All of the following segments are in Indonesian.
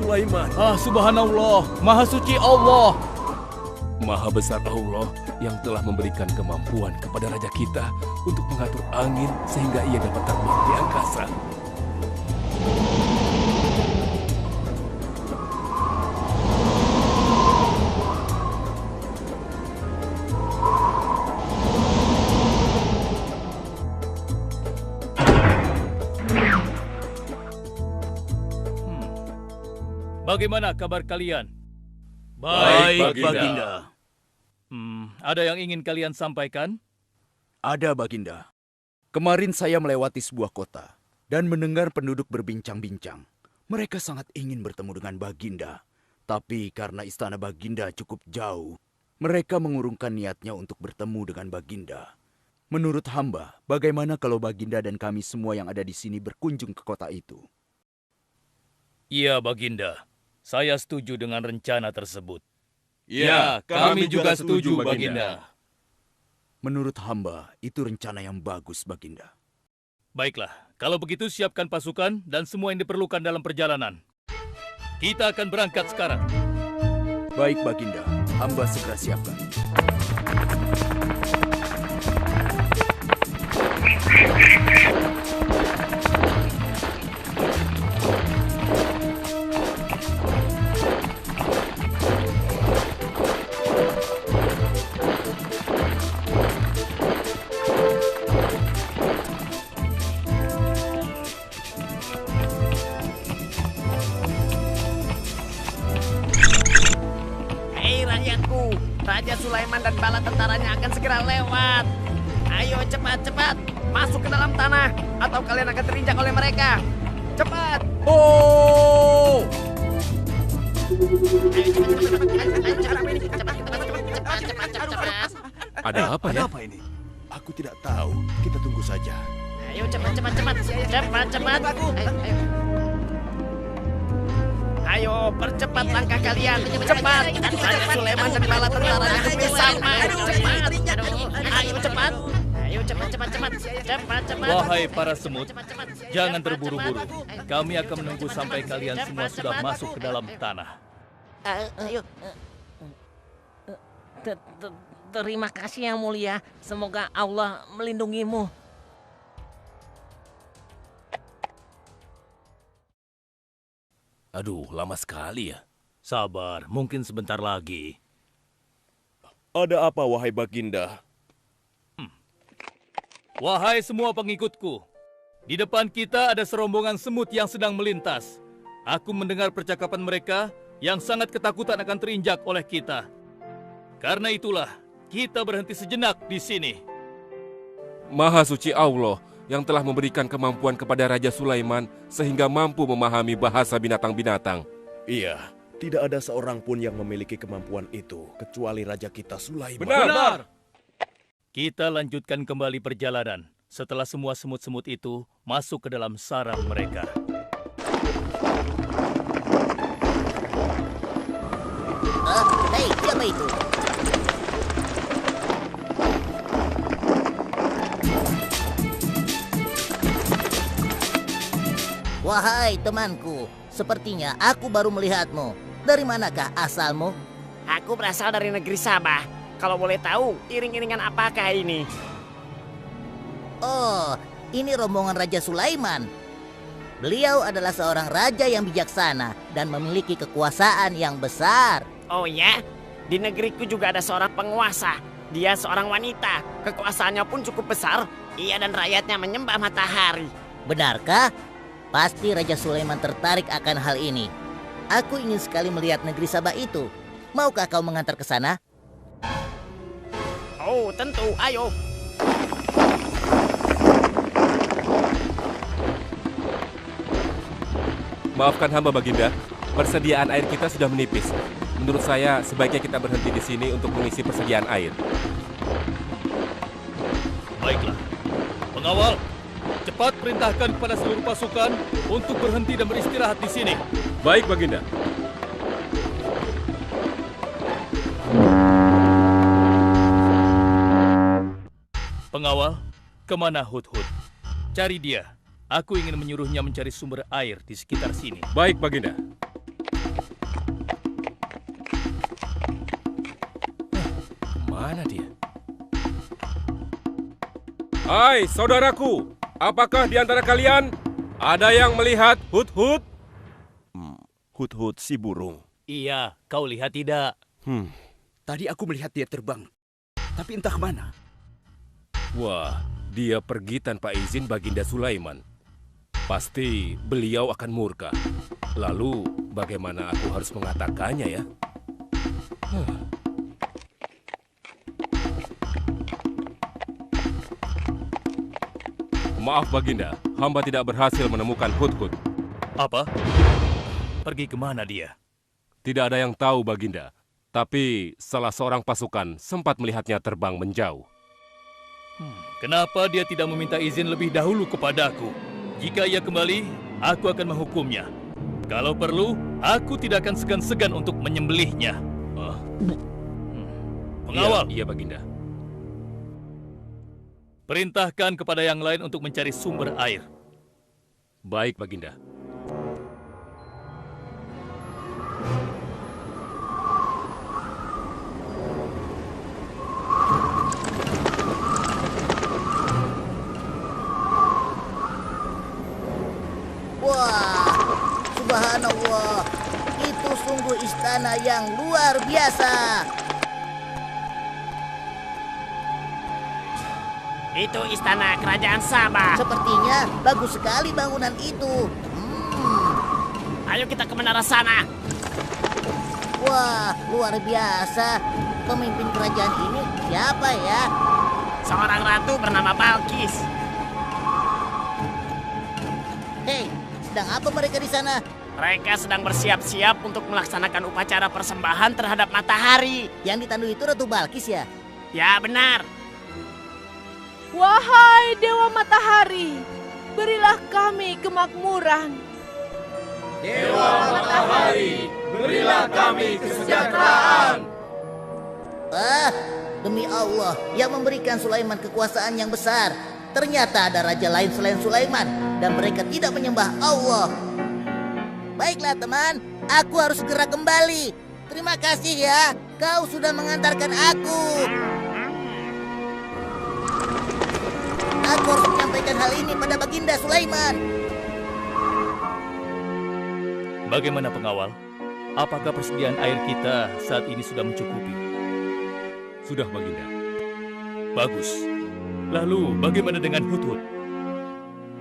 Sulaiman. Subhanallah, Maha Suci Allah. Maha besar Allah yang telah memberikan kemampuan kepada raja kita untuk mengatur angin sehingga ia dapat terbang di angkasa. Bagaimana kabar kalian? Baik, Baginda. Ada yang ingin kalian sampaikan? Ada, Baginda. Kemarin saya melewati sebuah kota dan mendengar penduduk berbincang-bincang. Mereka sangat ingin bertemu dengan Baginda. Tapi karena istana Baginda cukup jauh, mereka mengurungkan niatnya untuk bertemu dengan Baginda. Menurut hamba, bagaimana kalau Baginda dan kami semua yang ada di sini berkunjung ke kota itu? Iya, Baginda. Saya setuju dengan rencana tersebut. Ya, kami juga setuju, Baginda. Menurut hamba, itu rencana yang bagus, Baginda. Baiklah, kalau begitu siapkan pasukan dan semua yang diperlukan dalam perjalanan. Kita akan berangkat sekarang. Baik, Baginda. Hamba segera siapkan. Raja Sulaiman dan bala tentaranya akan segera lewat. Ayo cepat-cepat masuk ke dalam tanah atau kalian akan terinjak oleh mereka. Cepat. Oh! Ada apa ya? Ada apa ini? Aku tidak tahu. Kita tunggu saja. Ayo cepat-cepat. Cepat-cepat. Ayo, percepat langkah kalian. Cepat. Raja Sulaiman dan bala tentaranya hampir sampai. Cepat. Ayo cepat. Ayo cepat. Wahai para semut, jangan terburu-buru. Kami akan menunggu sampai kalian semua sudah masuk ke dalam tanah. Ayo. Terima kasih yang mulia. Semoga Allah melindungimu. Aduh, lama sekali ya. Sabar, mungkin sebentar lagi. Ada apa, wahai Baginda? Wahai semua pengikutku, di depan kita ada serombongan semut yang sedang melintas. Aku mendengar percakapan mereka yang sangat ketakutan akan terinjak oleh kita. Karena itulah, kita berhenti sejenak di sini. Maha suci Allah yang telah memberikan kemampuan kepada Raja Sulaiman sehingga mampu memahami bahasa binatang-binatang. Iya, tidak ada seorang pun yang memiliki kemampuan itu kecuali Raja kita Sulaiman. Benar. Kita lanjutkan kembali perjalanan setelah semua semut-semut itu masuk ke dalam sarang mereka. Hei, siapa itu? Wahai temanku, sepertinya aku baru melihatmu. Dari manakah asalmu? Aku berasal dari negeri Sabah. Kalau boleh tahu, iring-iringan apakah ini? Oh, ini rombongan Raja Sulaiman. Beliau adalah seorang raja yang bijaksana dan memiliki kekuasaan yang besar. Oh ya? Di negeriku juga ada seorang penguasa. Dia seorang wanita. Kekuasaannya pun cukup besar. Ia dan rakyatnya menyembah matahari. Benarkah? Pasti Raja Sulaiman tertarik akan hal ini. Aku ingin sekali melihat negeri Sabah itu. Maukah kau mengantar ke sana? Oh, tentu. Ayo. Maafkan hamba, Baginda. Persediaan air kita sudah menipis. Menurut saya, sebaiknya kita berhenti di sini untuk mengisi persediaan air. Baiklah. Pengawal, cepat perintahkan kepada seluruh pasukan untuk berhenti dan beristirahat di sini. Baik, Baginda. Pengawal, kemana Hudhud? Cari dia. Aku ingin menyuruhnya mencari sumber air di sekitar sini. Baik, Baginda. Hai saudaraku, apakah di antara kalian ada yang melihat Hut-Hut? Hut-hut si burung. Iya, kau lihat tidak? Tadi aku melihat dia terbang, tapi entah kemana. Wah, dia pergi tanpa izin Baginda Sulaiman. Pasti beliau akan murka. Lalu, bagaimana aku harus mengatakannya ya? Maaf Baginda, hamba tidak berhasil menemukan Hut-Hut. Apa? Pergi kemana dia? Tidak ada yang tahu Baginda, tapi salah seorang pasukan sempat melihatnya terbang menjauh. Kenapa dia tidak meminta izin lebih dahulu kepadaku? Jika ia kembali, aku akan menghukumnya. Kalau perlu, aku tidak akan segan-segan untuk menyembelihnya. Pengawal, Iya Baginda. perintahkan kepada yang lain untuk mencari sumber air. Baik Baginda. Wah, subhanallah. Itu sungguh istana yang luar biasa. Itu istana kerajaan Sabah. Sepertinya bagus sekali bangunan itu. Ayo kita ke menara sana. Wah, luar biasa. Pemimpin kerajaan ini siapa ya? Seorang ratu bernama Balkis. Hei, sedang apa mereka di sana? Mereka sedang bersiap-siap untuk melaksanakan upacara persembahan terhadap matahari. Yang ditandu itu Ratu Balkis ya? Ya benar. Wahai Dewa Matahari, berilah kami kemakmuran. Ah, demi Allah, yang memberikan Sulaiman kekuasaan yang besar. Ternyata ada raja lain selain Sulaiman, dan mereka tidak menyembah Allah. Baiklah teman, aku harus segera kembali. Terima kasih ya, kau sudah mengantarkan aku. Aku harus menyampaikan hal ini pada Baginda Sulaiman. Bagaimana pengawal? Apakah persediaan air kita saat ini sudah mencukupi? Sudah Baginda. Bagus. Lalu bagaimana dengan Hut-Hut?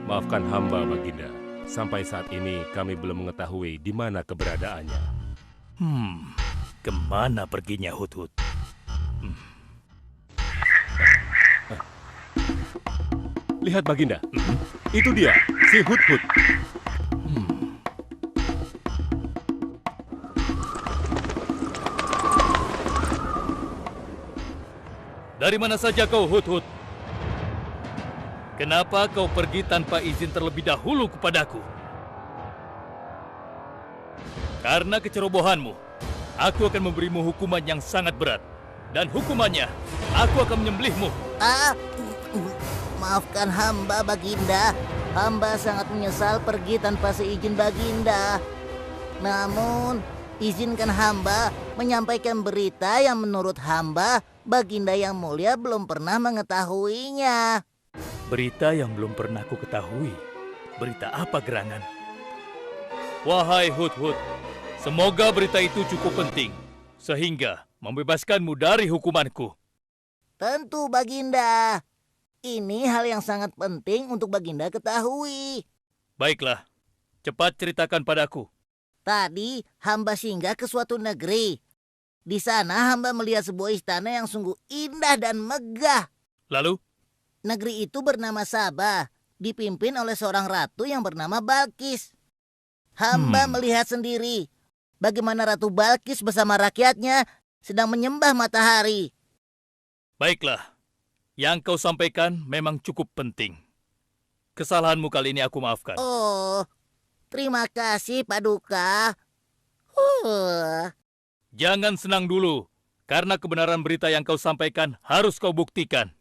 Maafkan hamba Baginda. Sampai saat ini kami belum mengetahui di mana keberadaannya. Kemana perginya Hut-Hut? Lihat Baginda, itu dia, si Hut-Hut. Dari mana saja kau, Hut-Hut? Kenapa kau pergi tanpa izin terlebih dahulu kepadaku? Karena kecerobohanmu, aku akan memberimu hukuman yang sangat berat. Dan hukumannya, aku akan menyembelihmu. Maafkan hamba Baginda. Hamba sangat menyesal pergi tanpa seizin Baginda. Namun, izinkan hamba menyampaikan berita yang menurut hamba Baginda yang mulia belum pernah mengetahuinya. Berita yang belum pernah ku ketahui. Berita apa gerangan? Wahai Hut-Hut, semoga berita itu cukup penting, sehingga membebaskanmu dari hukumanku. Tentu Baginda. Ini hal yang sangat penting untuk Baginda ketahui. Baiklah, cepat ceritakan padaku. Tadi hamba singgah ke suatu negeri. Di sana hamba melihat sebuah istana yang sungguh indah dan megah. Lalu? Negeri itu bernama Sabah, dipimpin oleh seorang ratu yang bernama Balkis. Hamba melihat sendiri bagaimana Ratu Balkis bersama rakyatnya sedang menyembah matahari. Baiklah, yang kau sampaikan memang cukup penting. Kesalahanmu kali ini aku maafkan. Oh, terima kasih Paduka. Jangan senang dulu, karena kebenaran berita yang kau sampaikan harus kau buktikan.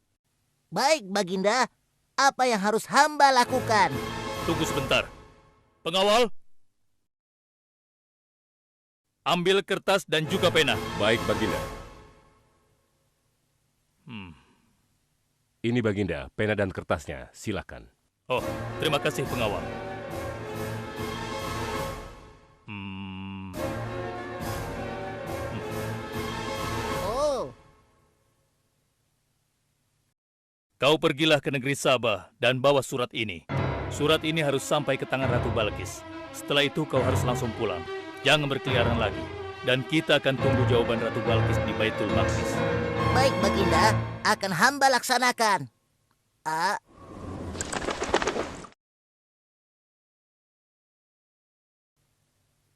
Baik Baginda, apa yang harus hamba lakukan? Tunggu sebentar. Pengawal, ambil kertas dan juga pena. Baik Baginda. Ini Baginda, pena dan kertasnya, silakan. Oh, terima kasih pengawal. Oh, Kau pergilah ke negeri Sabah dan bawa surat ini. Surat ini harus sampai ke tangan Ratu Balkis. Setelah itu kau harus langsung pulang. Jangan berkeliaran lagi. Dan kita akan tunggu jawaban Ratu Balkis di Baitul Maqdis. baik Baginda, akan hamba laksanakan.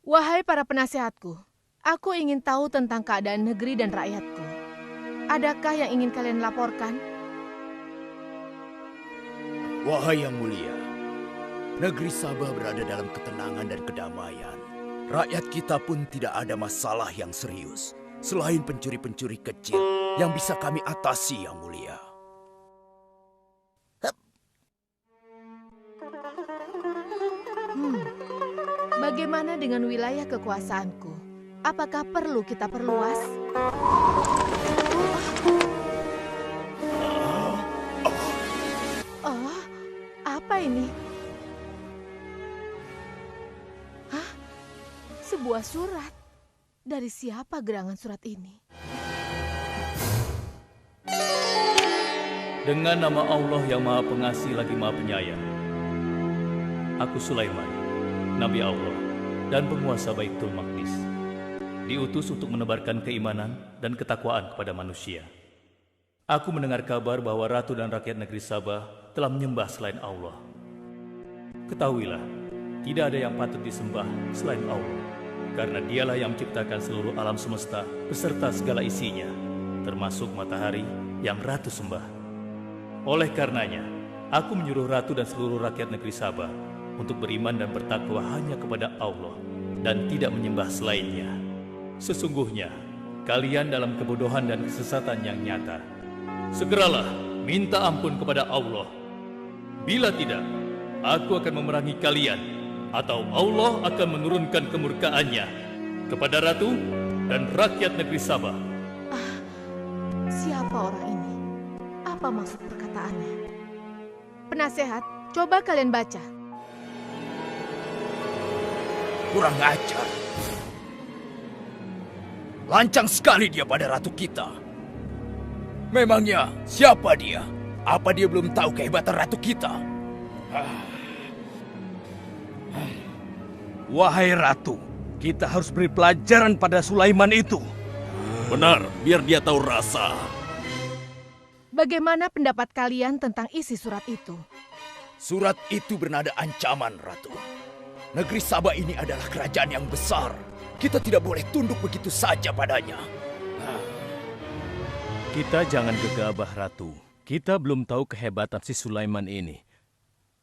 Wahai para penasehatku, aku ingin tahu tentang keadaan negeri dan rakyatku. Adakah yang ingin kalian laporkan? Wahai yang mulia, negeri Sabah berada dalam ketenangan dan kedamaian. Rakyat kita pun tidak ada masalah yang serius, selain pencuri-pencuri kecil yang bisa kami atasi, yang mulia. Bagaimana dengan wilayah kekuasaanku? Apakah perlu kita perluas? Oh, apa ini? Hah? Sebuah surat. Dari siapa gerangan surat ini? Dengan nama Allah yang Maha Pengasih lagi Maha Penyayang. Aku Sulaiman, Nabi Allah dan penguasa Baitul Maqdis. Diutus untuk menebarkan keimanan dan ketakwaan kepada manusia. Aku mendengar kabar bahwa ratu dan rakyat negeri Sabah telah menyembah selain Allah. Ketahuilah, tidak ada yang patut disembah selain Allah, karena dialah yang menciptakan seluruh alam semesta beserta segala isinya, termasuk matahari yang ratu sembah. Oleh karenanya, aku menyuruh ratu dan seluruh rakyat negeri Sabah untuk beriman dan bertakwa hanya kepada Allah dan tidak menyembah selainnya. Sesungguhnya, kalian dalam kebodohan dan kesesatan yang nyata. Segeralah minta ampun kepada Allah. Bila tidak, aku akan memerangi kalian, atau Allah akan menurunkan kemurkaannya kepada ratu dan rakyat negeri Sabah. Siapa orang ini? Apa maksud perkataannya? Penasehat, coba kalian baca. Kurang ajar. Lancang sekali dia pada ratu kita. Memangnya siapa dia? Apa dia belum tahu kehebatan ratu kita? Wahai ratu, kita harus beri pelajaran pada Sulaiman itu. Benar, biar dia tahu rasa. Bagaimana pendapat kalian tentang isi surat itu? Surat itu bernada ancaman, Ratu. Negeri Sabah ini adalah kerajaan yang besar. Kita tidak boleh tunduk begitu saja padanya. Kita jangan gegabah, Ratu. Kita belum tahu kehebatan si Sulaiman ini.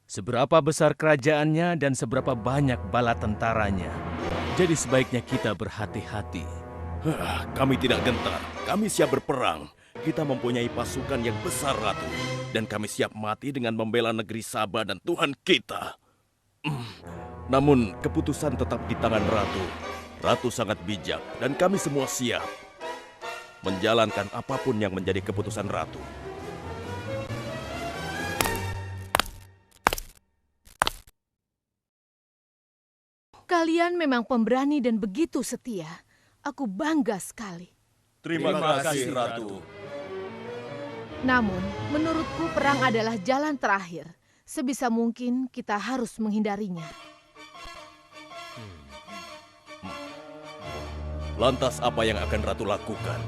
Seberapa besar kerajaannya dan seberapa banyak bala tentaranya. Jadi sebaiknya kita berhati-hati. Kami tidak gentar, kami siap berperang. Kita mempunyai pasukan yang besar, Ratu. Dan kami siap mati dengan membela negeri Sabah dan Tuhan kita. Namun, keputusan tetap di tangan Ratu. Ratu sangat bijak, dan kami semua siap menjalankan apapun yang menjadi keputusan Ratu. Kalian memang pemberani dan begitu setia. Aku bangga sekali. Terima kasih, Ratu. Namun, menurutku perang adalah jalan terakhir. Sebisa mungkin kita harus menghindarinya. Lantas apa yang akan Ratu lakukan?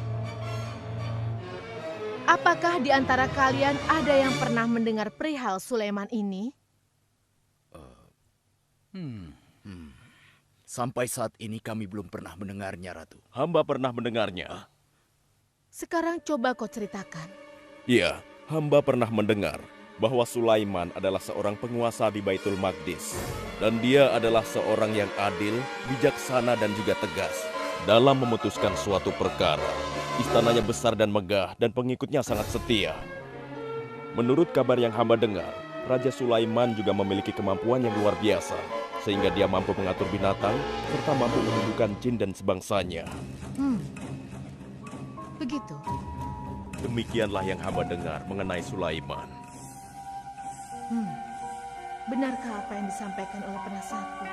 Apakah di antara kalian ada yang pernah mendengar perihal Sulaiman ini? Sampai saat ini kami belum pernah mendengarnya, Ratu. Hamba pernah mendengarnya. Sekarang coba kau ceritakan. Iya, hamba pernah mendengar bahwa Sulaiman adalah seorang penguasa di Baitul Maqdis. Dan dia adalah seorang yang adil, bijaksana dan juga tegas dalam memutuskan suatu perkara. Istananya besar dan megah dan pengikutnya sangat setia. Menurut kabar yang hamba dengar, Raja Sulaiman juga memiliki kemampuan yang luar biasa, sehingga dia mampu mengatur binatang serta mampu menundukkan jin dan sebangsanya. Begitu. Demikianlah yang hamba dengar mengenai Sulaiman. Benarkah apa yang disampaikan oleh penasehatku?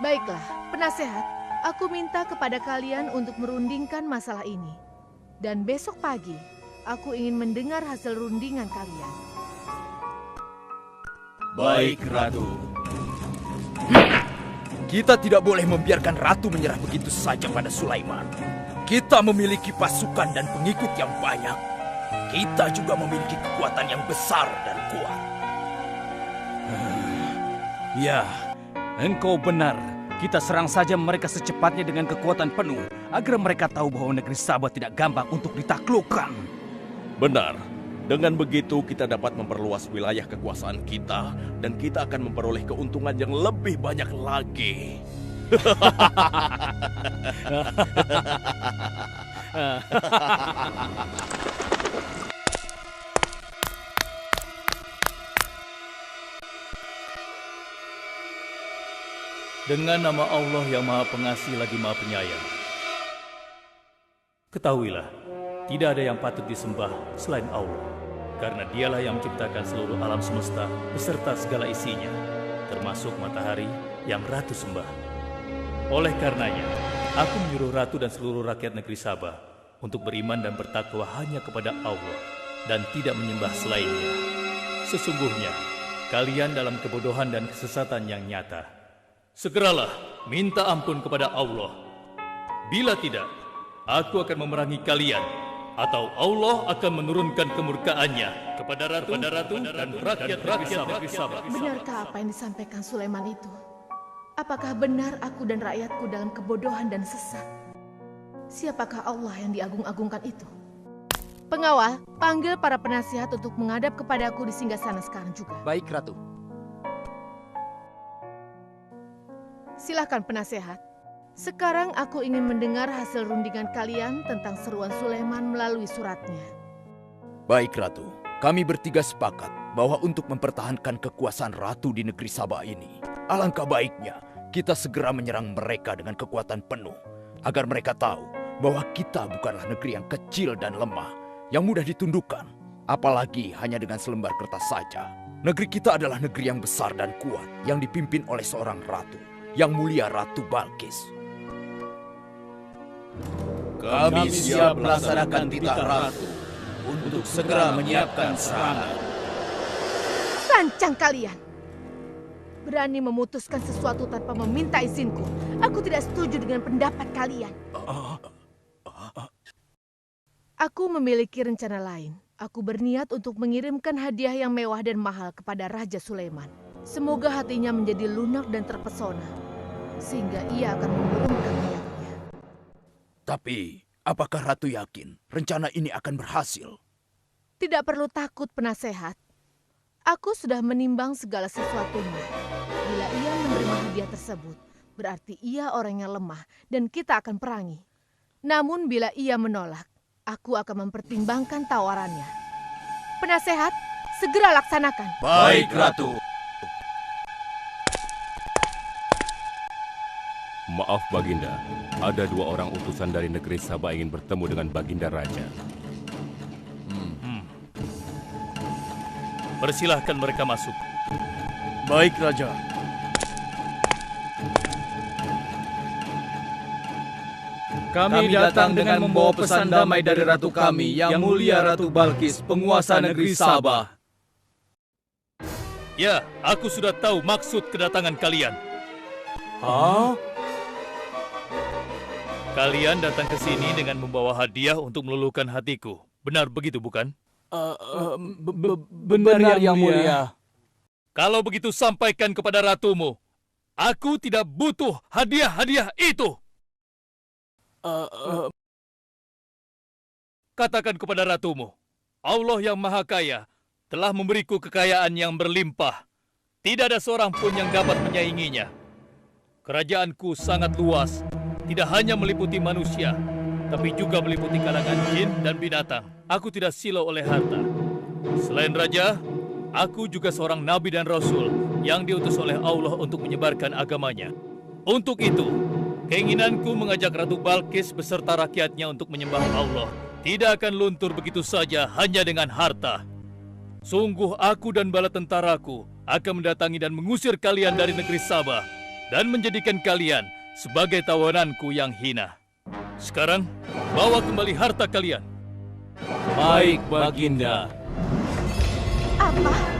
Baiklah, penasehat, aku minta kepada kalian untuk merundingkan masalah ini. Dan besok pagi, aku ingin mendengar hasil rundingan kalian. Baik, Ratu. Kita tidak boleh membiarkan Ratu menyerah begitu saja pada Sulaiman. Kita memiliki pasukan dan pengikut yang banyak. Kita juga memiliki kekuatan yang besar dan kuat. Ya, engkau benar. Kita serang saja mereka secepatnya dengan kekuatan penuh, agar mereka tahu bahwa negeri Sabah tidak gampang untuk ditaklukkan. Benar. Dengan begitu kita dapat memperluas wilayah kekuasaan kita dan kita akan memperoleh keuntungan yang lebih banyak lagi. Dengan nama Allah yang Maha Pengasih lagi Maha Penyayang. Ketahuilah, tidak ada yang patut disembah selain Allah, karena Dialah yang menciptakan seluruh alam semesta beserta segala isinya, termasuk matahari yang Ratu sembah. Oleh karenanya, aku menyuruh Ratu dan seluruh rakyat negeri Sabah untuk beriman dan bertakwa hanya kepada Allah dan tidak menyembah selainnya. Sesungguhnya, kalian dalam kebodohan dan kesesatan yang nyata. Segeralah minta ampun kepada Allah. Bila tidak, aku akan memerangi kalian, atau Allah akan menurunkan kemurkaannya kepada Ratu dan rakyat negeri Sabah. Benarkah apa yang disampaikan Sulaiman itu? Apakah benar aku dan rakyatku dalam kebodohan dan sesat? Siapakah Allah yang diagung-agungkan itu? Pengawal, panggil para penasihat untuk menghadap kepadaku di singgasana sekarang juga. Baik, Ratu. Silakan penasehat. Sekarang aku ingin mendengar hasil rundingan kalian tentang seruan Sulaiman melalui suratnya. Baik, Ratu. Kami bertiga sepakat bahwa untuk mempertahankan kekuasaan Ratu di negeri Sabah ini, alangkah baiknya kita segera menyerang mereka dengan kekuatan penuh, agar mereka tahu bahwa kita bukanlah negeri yang kecil dan lemah, yang mudah ditundukkan, apalagi hanya dengan selembar kertas saja. Negeri kita adalah negeri yang besar dan kuat, yang dipimpin oleh seorang ratu, yang mulia Ratu Balkis. Kami siap melaksanakan titah Ratu untuk segera menyiapkan serangan. Sancang kalian! Berani memutuskan sesuatu tanpa meminta izinku. Aku tidak setuju dengan pendapat kalian. Aku memiliki rencana lain. Aku berniat untuk mengirimkan hadiah yang mewah dan mahal kepada Raja Sulaiman. Semoga hatinya menjadi lunak dan terpesona, sehingga ia akan menurunkan niatnya. Tapi, apakah Ratu yakin rencana ini akan berhasil? Tidak perlu takut, penasehat. Aku sudah menimbang segala sesuatunya. Bila ia menerima hadiah tersebut, berarti ia orang yang lemah dan kita akan perangi. Namun bila ia menolak, aku akan mempertimbangkan tawarannya. Penasehat, segera laksanakan. Baik, Ratu. Maaf Baginda, ada 2 orang utusan dari negeri Sabah ingin bertemu dengan Baginda Raja. Persilahkan mereka masuk. Baik, Raja. Kami datang dengan membawa pesan damai dari Ratu kami, yang mulia Ratu Balkis, penguasa negeri Sabah. Ya, aku sudah tahu maksud kedatangan kalian. Hah? Kalian datang ke sini dengan membawa hadiah untuk meluluhkan hatiku. Benar begitu, bukan? Benar, Yang Mulia. Kalau begitu sampaikan kepada ratumu. Aku tidak butuh hadiah-hadiah itu. Katakan kepada ratumu, Allah yang Maha Kaya telah memberiku kekayaan yang berlimpah. Tidak ada seorang pun yang dapat menyainginya. Kerajaanku sangat luas, tidak hanya meliputi manusia, tapi juga meliputi kalangan jin dan binatang. Aku tidak silau oleh harta. Selain raja, aku juga seorang nabi dan rasul yang diutus oleh Allah untuk menyebarkan agamanya. Untuk itu, keinginanku mengajak Ratu Balkis beserta rakyatnya untuk menyembah Allah tidak akan luntur begitu saja hanya dengan harta. Sungguh aku dan bala tentaraku akan mendatangi dan mengusir kalian dari negeri Sabah dan menjadikan kalian sebagai tawananku yang hina. Sekarang, bawa kembali harta kalian. Baik, Baginda. Apa?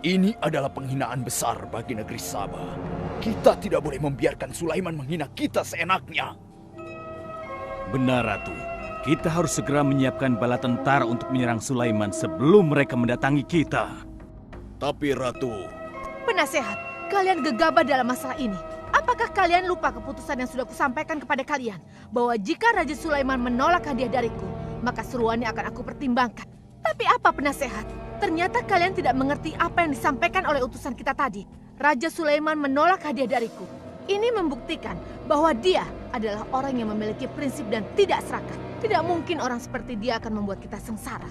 Ini adalah penghinaan besar bagi negeri Sabah. Kita tidak boleh membiarkan Sulaiman menghina kita seenaknya. Benar, Ratu. Kita harus segera menyiapkan bala tentara untuk menyerang Sulaiman sebelum mereka mendatangi kita. Tapi Ratu... Penasehat, kalian gegabah dalam masalah ini. Apakah kalian lupa keputusan yang sudah kusampaikan kepada kalian? Bahwa jika Raja Sulaiman menolak hadiah dariku, maka seruannya akan aku pertimbangkan. Tapi apa penasehat? Ternyata kalian tidak mengerti apa yang disampaikan oleh utusan kita tadi. Raja Sulaiman menolak hadiah dariku. Ini membuktikan bahwa dia adalah orang yang memiliki prinsip dan tidak serakah. Tidak mungkin orang seperti dia akan membuat kita sengsara.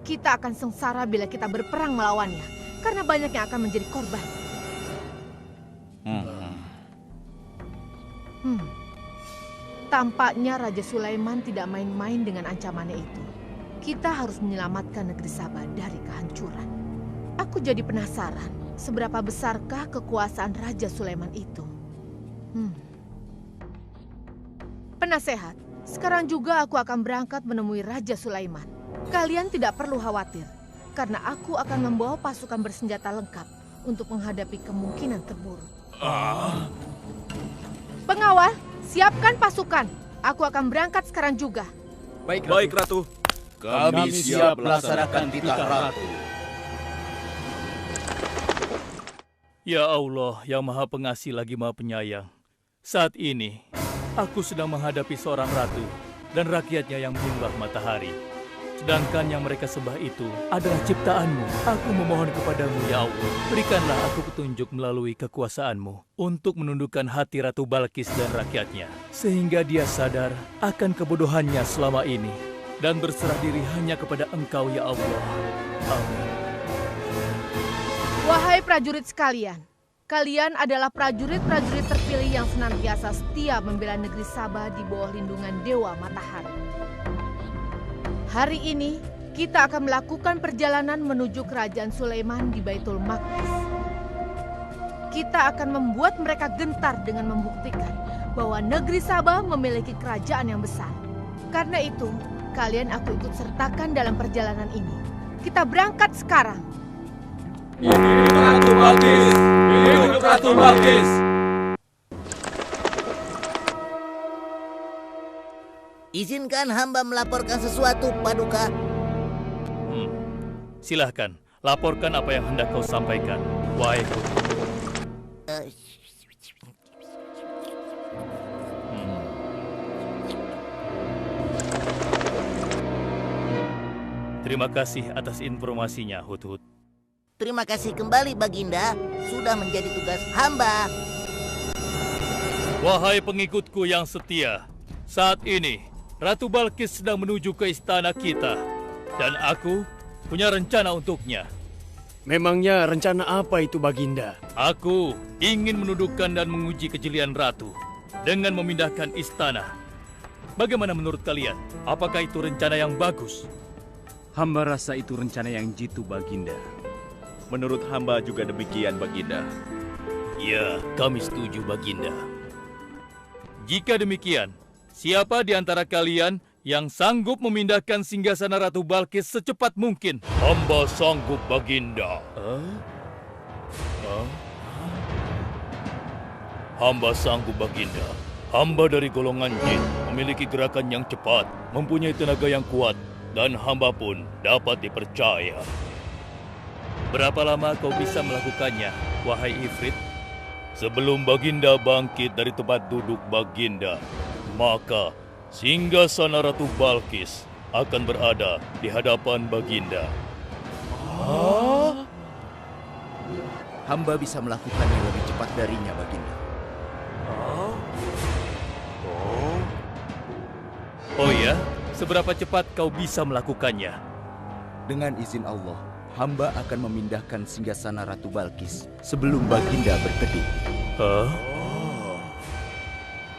Kita akan sengsara bila kita berperang melawannya, karena banyak yang akan menjadi korban. Tampaknya Raja Sulaiman tidak main-main dengan ancamannya itu. Kita harus menyelamatkan negeri Sabah dari kehancuran. Aku jadi penasaran, seberapa besarkah kekuasaan Raja Sulaiman itu? Penasehat, sekarang juga aku akan berangkat menemui Raja Sulaiman. Kalian tidak perlu khawatir, karena aku akan membawa pasukan bersenjata lengkap untuk menghadapi kemungkinan terburuk. Pengawal, siapkan pasukan. Aku akan berangkat sekarang juga. Baik, Ratu. Kami siap melaksanakan titah Ratu. Ya Allah, yang Maha Pengasih lagi Maha Penyayang. Saat ini, aku sedang menghadapi seorang ratu dan rakyatnya yang menyembah matahari. Sedangkan yang mereka sembah itu adalah ciptaanmu. Aku memohon kepadamu, ya Allah, berikanlah aku petunjuk melalui kekuasaanmu untuk menundukkan hati Ratu Balkis dan rakyatnya, sehingga dia sadar akan kebodohannya selama ini dan berserah diri hanya kepada Engkau, ya Allah. Amin. Wahai prajurit sekalian, kalian adalah prajurit-prajurit terpilih yang senantiasa setia membela negeri Sabah di bawah lindungan Dewa Matahari. Hari ini, kita akan melakukan perjalanan menuju kerajaan Sulaiman di Baitul Maqdis. Kita akan membuat mereka gentar dengan membuktikan bahwa negeri Sabah memiliki kerajaan yang besar. Karena itu, kalian aku ikut sertakan dalam perjalanan ini. Kita berangkat sekarang. Hidup Ratu Balkis! Hidup Ratu Balkis! Izinkan hamba melaporkan sesuatu, Paduka. Silahkan, laporkan apa yang hendak kau sampaikan, wahai Putri. Terima kasih atas informasinya, Hudhud. Terima kasih kembali, Baginda. Sudah menjadi tugas hamba. Wahai pengikutku yang setia, saat ini Ratu Balkis sedang menuju ke istana kita, dan aku punya rencana untuknya. Memangnya rencana apa itu, Baginda? Aku ingin menundukkan dan menguji kejelian Ratu dengan memindahkan istana. Bagaimana menurut kalian? Apakah itu rencana yang bagus? Hamba rasa itu rencana yang jitu, Baginda. Menurut hamba juga demikian, Baginda. Ya, kami setuju, Baginda. Jika demikian, siapa di antara kalian yang sanggup memindahkan singgasana Ratu Balkis secepat mungkin? Hamba sanggup, Baginda. Hamba sanggup, Baginda. Hamba dari golongan jin, memiliki gerakan yang cepat, mempunyai tenaga yang kuat, dan hamba pun dapat dipercaya. Berapa lama kau bisa melakukannya, wahai Ifrit? Sebelum Baginda bangkit dari tempat duduk Baginda, maka singgasana Ratu Balkis akan berada di hadapan Baginda. Hamba bisa melakukannya lebih cepat darinya, Baginda. Oh ya? Seberapa cepat kau bisa melakukannya? Dengan izin Allah, hamba akan memindahkan singgasana Ratu Balkis sebelum Baginda berkedip. Hah?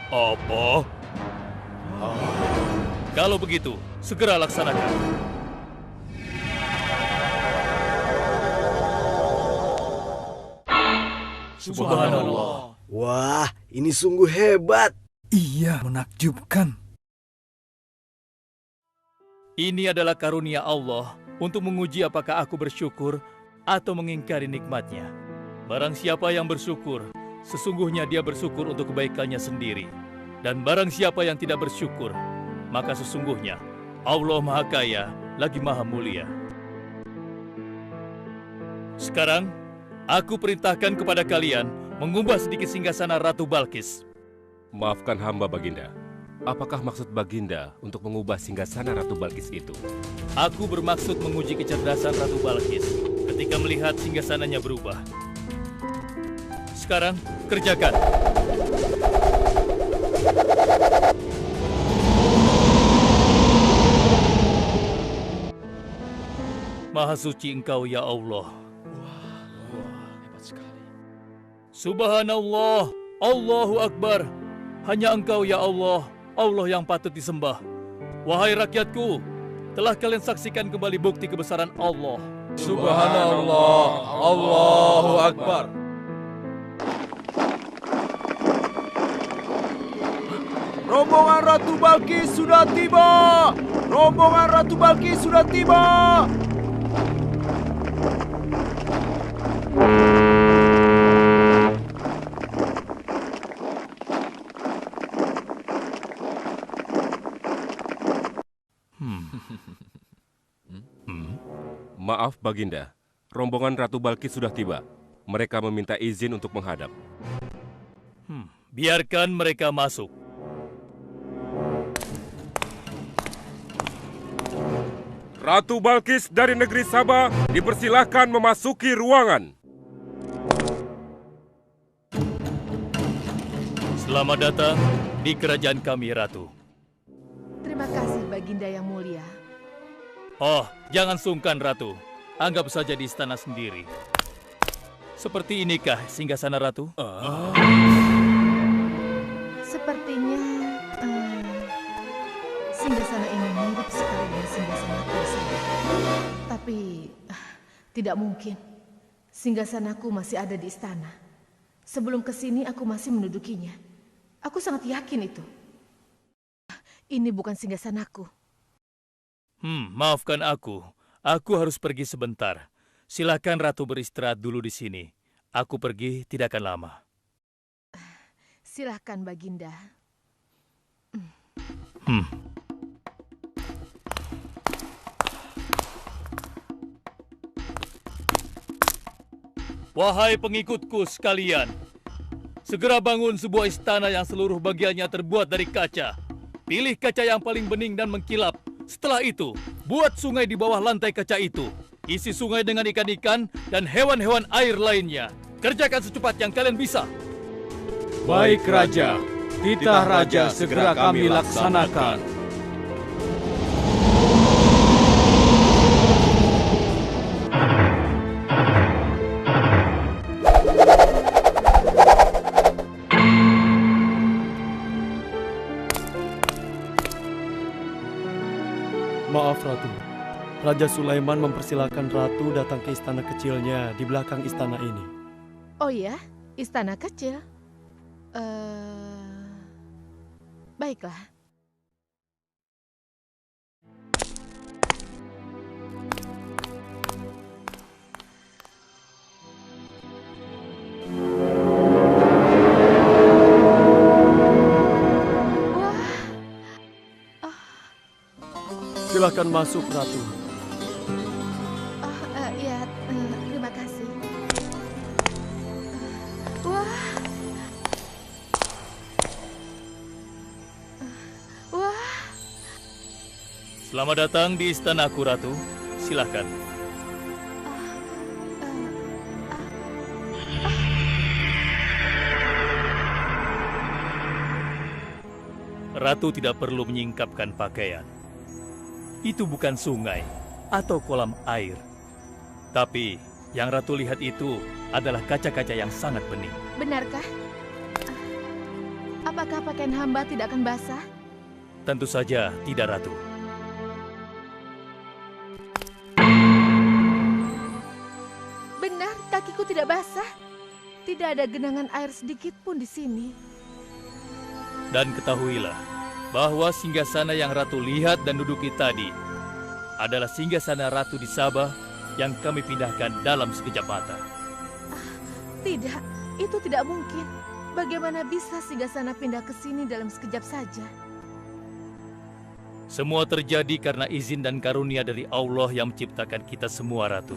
Apa? Kalau begitu, segera laksanakan. Subhanallah. Wah, ini sungguh hebat. Iya, menakjubkan. Ini adalah karunia Allah untuk menguji apakah aku bersyukur atau mengingkari nikmatnya. Barang siapa yang bersyukur, sesungguhnya dia bersyukur untuk kebaikannya sendiri. Dan barang siapa yang tidak bersyukur, maka sesungguhnya Allah Maha Kaya lagi Maha Mulia. Sekarang, aku perintahkan kepada kalian mengubah sedikit singgasana Ratu Balkis. Maafkan hamba, Baginda. Apakah maksud Baginda untuk mengubah singgasana Ratu Balkis itu? Aku bermaksud menguji kecerdasan Ratu Balkis ketika melihat singgasananya berubah. Sekarang, kerjakan. Maha suci Engkau, ya Allah. Hebat sekali. Subhanallah, Allahu Akbar. Hanya Engkau, ya Allah, Allah yang patut disembah. Wahai rakyatku, telah kalian saksikan kembali bukti kebesaran Allah. Subhanallah, Allahu Akbar. Rombongan Ratu Balkis sudah tiba! Rombongan Ratu Balkis sudah tiba! Maaf, Baginda. Rombongan Ratu Balkis sudah tiba. Mereka meminta izin untuk menghadap. Biarkan mereka masuk. Ratu Balkis dari negeri Sabah dipersilahkan memasuki ruangan. Selamat datang di kerajaan kami, Ratu. Terima kasih, Baginda yang mulia. Oh, jangan sungkan, Ratu. Anggap saja di istana sendiri. Seperti inikah singgasana Ratu? Sepertinya singgasana ini mirip sekali dengan singgasanaku saya. Tapi tidak mungkin. Singgasanaku masih ada di istana. Sebelum kesini aku masih mendudukinya. Aku sangat yakin itu. Ini bukan singgasanaku. Maafkan aku. Aku harus pergi sebentar. Silakan Ratu beristirahat dulu di sini. Aku pergi tidak akan lama. Silakan, Baginda. Wahai pengikutku sekalian, segera bangun sebuah istana yang seluruh bagiannya terbuat dari kaca. Pilih kaca yang paling bening dan mengkilap. Setelah itu, buat sungai di bawah lantai kaca itu. Isi sungai dengan ikan-ikan dan hewan-hewan air lainnya. Kerjakan secepat yang kalian bisa. Baik, Raja. Titah Raja segera kami laksanakan. Maaf, Ratu. Raja Sulaiman mempersilahkan Ratu datang ke istana kecilnya di belakang istana ini. Oh ya, istana kecil. Baiklah. Silakan masuk, Ratu. Ya, terima kasih. Wah. Selamat datang di istanaku, Ratu. Silakan. Ratu tidak perlu menyingkapkan pakaian. Itu bukan sungai. atau kolam air. Tapi yang Ratu lihat itu adalah kaca-kaca yang sangat bening. Benarkah? Apakah pakaian hamba tidak akan basah? Tentu saja tidak, Ratu. Benar, kakiku tidak basah. Tidak ada genangan air sedikit pun di sini. Dan ketahuilah bahwa singgasana yang Ratu lihat dan duduki tadi adalah singgasana Ratu di Sabah yang kami pindahkan dalam sekejap mata. Tidak, itu tidak mungkin. Bagaimana bisa singgasana pindah ke sini dalam sekejap saja? Semua terjadi karena izin dan karunia dari Allah yang menciptakan kita semua, Ratu.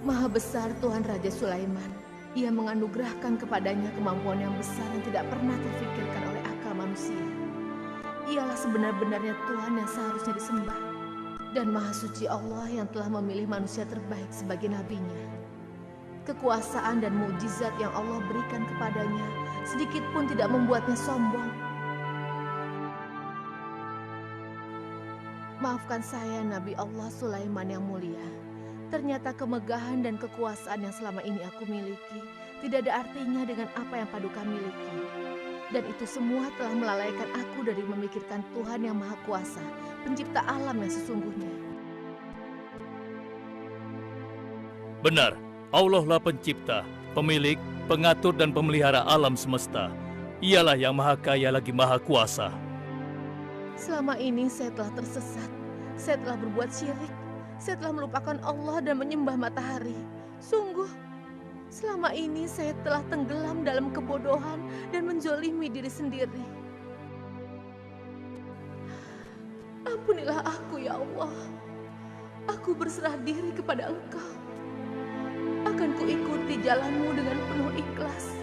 Maha besar Tuhan Raja Sulaiman. Ia menganugerahkan kepadanya kemampuan yang besar yang tidak pernah terfikirkan oleh akal manusia. Ialah sebenar-benarnya Tuhan yang seharusnya disembah. Dan Maha Suci Allah yang telah memilih manusia terbaik sebagai nabinya. Kekuasaan dan mukjizat yang Allah berikan kepadanya sedikit pun tidak membuatnya sombong. Maafkan saya, Nabi Allah Sulaiman yang mulia. Ternyata kemegahan dan kekuasaan yang selama ini aku miliki tidak ada artinya dengan apa yang Paduka miliki. Dan itu semua telah melalaikan aku dari memikirkan Tuhan yang Maha Kuasa, pencipta alam yang sesungguhnya. Benar, Allah lah pencipta, pemilik, pengatur dan pemelihara alam semesta. Ialah yang Maha Kaya lagi Maha Kuasa. Selama ini saya telah tersesat, saya telah berbuat syirik, saya telah melupakan Allah dan menyembah matahari. Sungguh, selama ini saya telah tenggelam dalam kebodohan dan menzolimi diri sendiri. Ampunilah aku ya Allah. Aku berserah diri kepada Engkau. Akan kuikuti jalanmu dengan penuh ikhlas.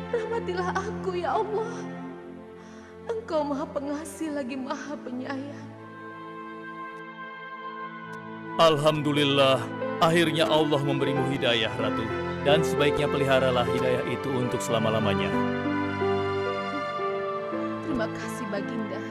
Rahmatilah aku ya Allah. Engkau Maha Pengasih lagi Maha Penyayang. Alhamdulillah, akhirnya Allah memberimu hidayah, Ratu. Dan sebaiknya peliharalah hidayah itu untuk selama-lamanya. Terima kasih, Baginda.